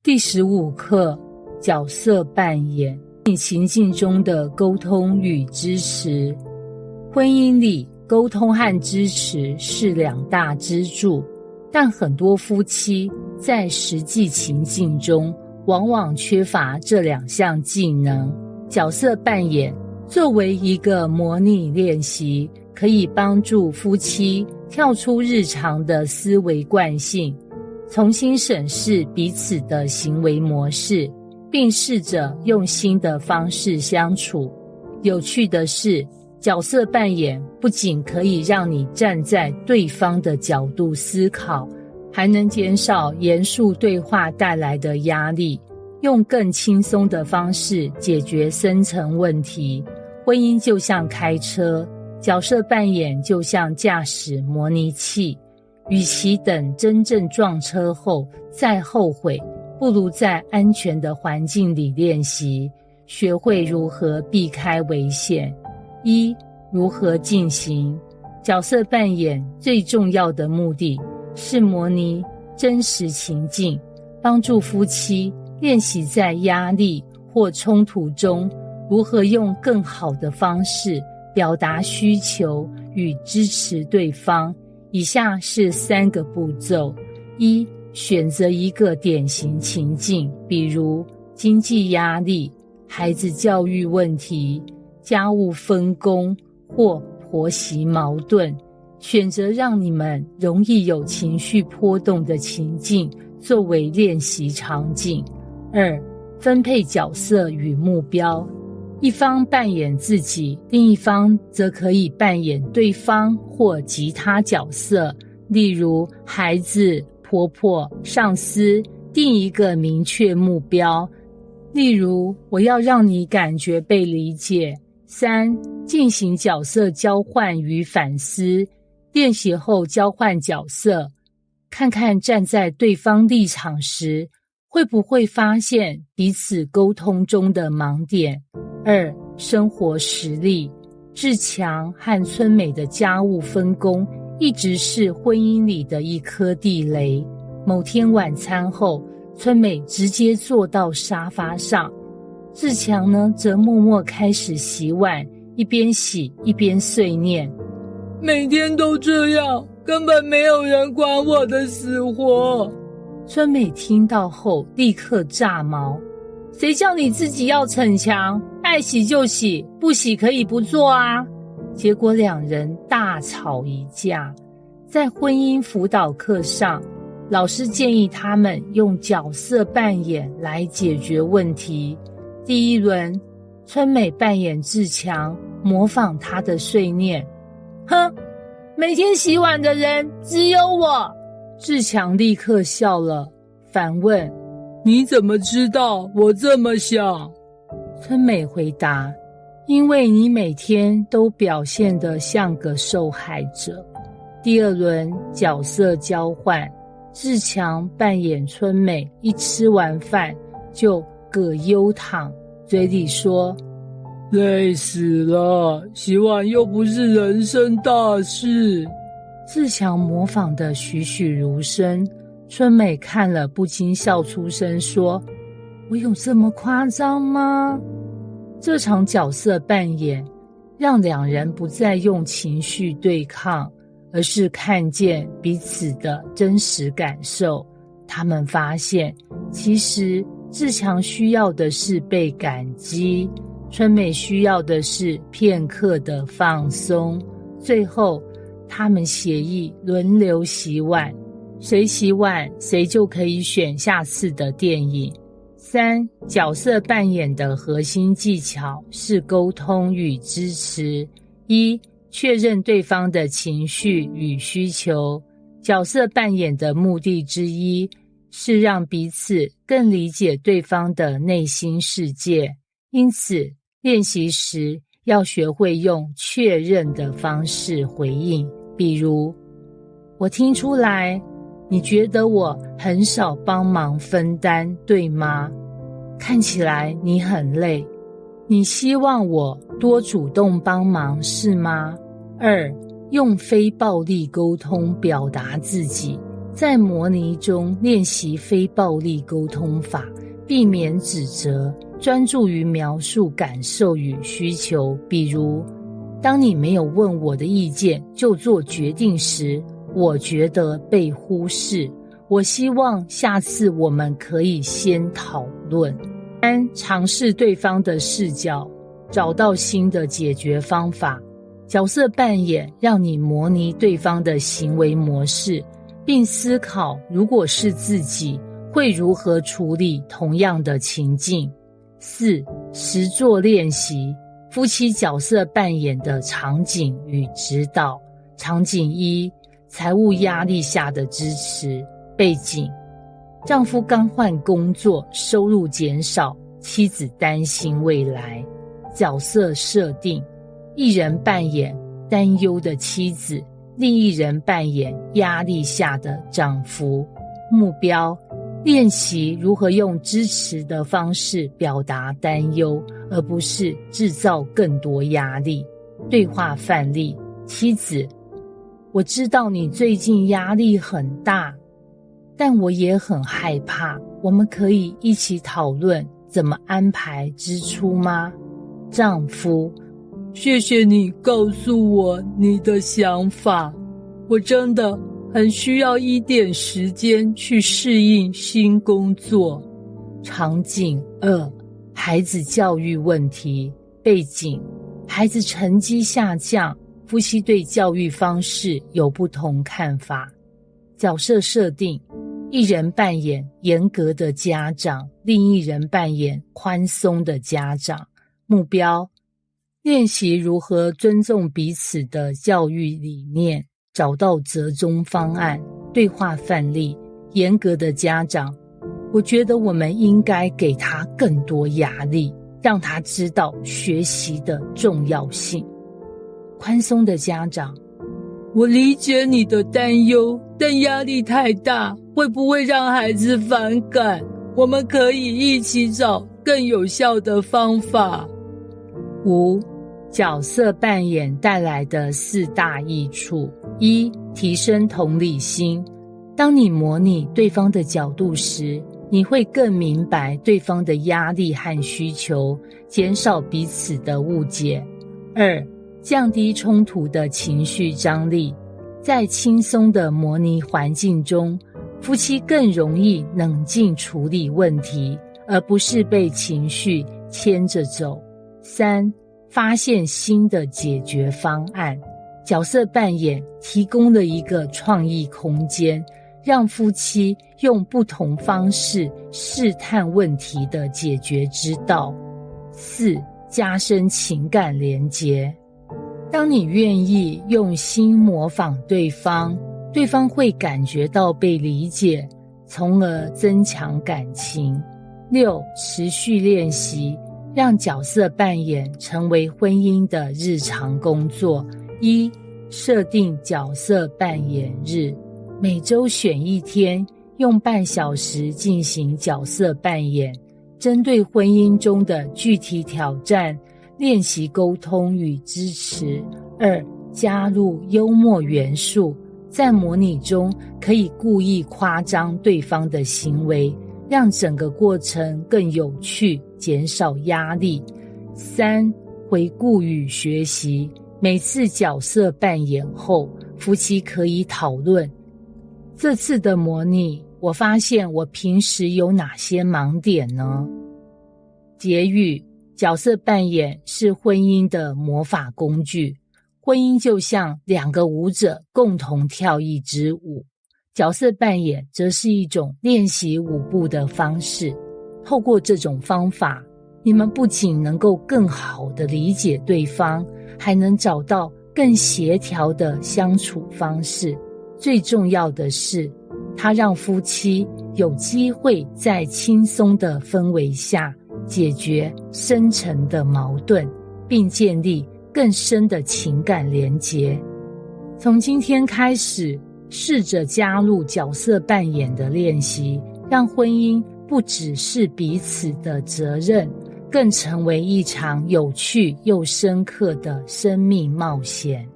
第15课，角色扮演，你情境中的沟通与支持。婚姻里，沟通和支持是2大支柱，但很多夫妻在实际情境中往往缺乏这2项技能。角色扮演作为一个模拟练习，可以帮助夫妻跳出日常的思维惯性，重新审视彼此的行为模式，并试着用新的方式相处。有趣的是，角色扮演不仅可以让你站在对方的角度思考，还能减少严肃对话带来的压力，用更轻松的方式解决深层问题。婚姻就像开车，角色扮演就像驾驶模拟器。与其等真正撞车后再后悔，不如在安全的环境里练习，学会如何避开危险。如何进行？角色扮演最重要的目的是模拟真实情境，帮助夫妻练习在压力或冲突中如何用更好的方式表达需求与支持对方。以下是3个步骤。选择一个典型情境，比如经济压力、孩子教育问题、家务分工或婆媳矛盾，选择让你们容易有情绪波动的情境作为练习场景。分配角色与目标，一方扮演自己，另一方则可以扮演对方或其他角色，例如孩子、婆婆、上司。定一个明确目标，例如我要让你感觉被理解。进行角色交换与反思，练习后交换角色，看看站在对方立场时会不会发现彼此沟通中的盲点。生活实例，志强和春美的家务分工一直是婚姻里的一颗地雷。某天晚餐后，春美直接坐到沙发上，志强呢则默默开始洗碗，一边洗一边碎念：每天都这样，根本没有人管我的死活。春美听到后立刻炸毛：谁叫你自己要逞强，爱洗就洗，不洗可以不做啊。结果2人大吵一架。在婚姻辅导课上，老师建议他们用角色扮演来解决问题。第1轮，春美扮演志强，模仿他的碎念：哼，每天洗碗的人只有我。志强立刻笑了，反问：你怎么知道我这么想？春美回答：因为你每天都表现得像个受害者。第2轮，角色交换，志强扮演春美，一吃完饭就葛优躺，嘴里说：累死了，洗碗又不是人生大事。志强模仿得栩栩如生，春美看了不禁笑出声，说：我有这么夸张吗？这场角色扮演让2人不再用情绪对抗，而是看见彼此的真实感受。他们发现，其实志强需要的是被感激，春美需要的是片刻的放松。最后，他们协议轮流洗碗，谁洗碗谁就可以选下次的电影。角色扮演的核心技巧是沟通与支持。确认对方的情绪与需求。角色扮演的目的之一是让彼此更理解对方的内心世界，因此练习时要学会用确认的方式回应，比如：我听出来你觉得我很少帮忙分担，对吗？看起来你很累，你希望我多主动帮忙，是吗？用非暴力沟通表达自己。在模拟中练习非暴力沟通法，避免指责，专注于描述感受与需求。比如，当你没有问我的意见就做决定时，我觉得被忽视。我希望下次我们可以先讨论。3. 尝试对方的视角，找到新的解决方法。角色扮演让你模拟对方的行为模式，并思考如果是自己会如何处理同样的情境。4. 实作练习夫妻角色扮演的场景与指导。场景1：财务压力下的支持。背景：丈夫刚换工作，收入减少，妻子担心未来。角色设定：一人扮演担忧的妻子，另一人扮演压力下的丈夫。目标：练习如何用支持的方式表达担忧，而不是制造更多压力。对话范例：妻子：我知道你最近压力很大，但我也很害怕，我们可以一起讨论怎么安排支出吗？丈夫：谢谢你告诉我你的想法，我真的很需要一点时间去适应新工作。场景2：孩子教育问题。背景：孩子成绩下降，夫妻对教育方式有不同看法。角色设定：一人扮演严格的家长，另一人扮演宽松的家长。目标：练习如何尊重彼此的教育理念，找到折中方案。对话范例：严格的家长：我觉得我们应该给他更多压力，让他知道学习的重要性。宽松的家长：我理解你的担忧，但压力太大，会不会让孩子反感？我们可以一起找更有效的方法。5. 角色扮演带来的4大益处。1. 提升同理心。当你模拟对方的角度时，你会更明白对方的压力和需求，减少彼此的误解。2. 降低冲突的情绪张力。在轻松的模拟环境中，夫妻更容易冷静处理问题，而不是被情绪牵着走。3. 发现新的解决方案。角色扮演提供了一个创意空间，让夫妻用不同方式试探问题的解决之道。4. 加深情感连结。当你愿意用心模仿对方，对方会感觉到被理解，从而增强感情。6. 持续练习，让角色扮演成为婚姻的日常工作。1. 设定角色扮演日，每周选一天，用半小时进行角色扮演，针对婚姻中的具体挑战，练习沟通与支持。2. 加入幽默元素，在模拟中可以故意夸张对方的行为，让整个过程更有趣，减少压力。3. 回顾与学习，每次角色扮演后，夫妻可以讨论，这次的模拟，我发现我平时有哪些盲点呢？结语：角色扮演是婚姻的魔法工具。婚姻就像2个舞者共同跳一支舞，角色扮演则是一种练习舞步的方式。透过这种方法，你们不仅能够更好地理解对方，还能找到更协调的相处方式。最重要的是，它让夫妻有机会在轻松的氛围下解决深层的矛盾，并建立更深的情感连结。从今天开始，试着加入角色扮演的练习，让婚姻不只是彼此的责任，更成为一场有趣又深刻的生命冒险。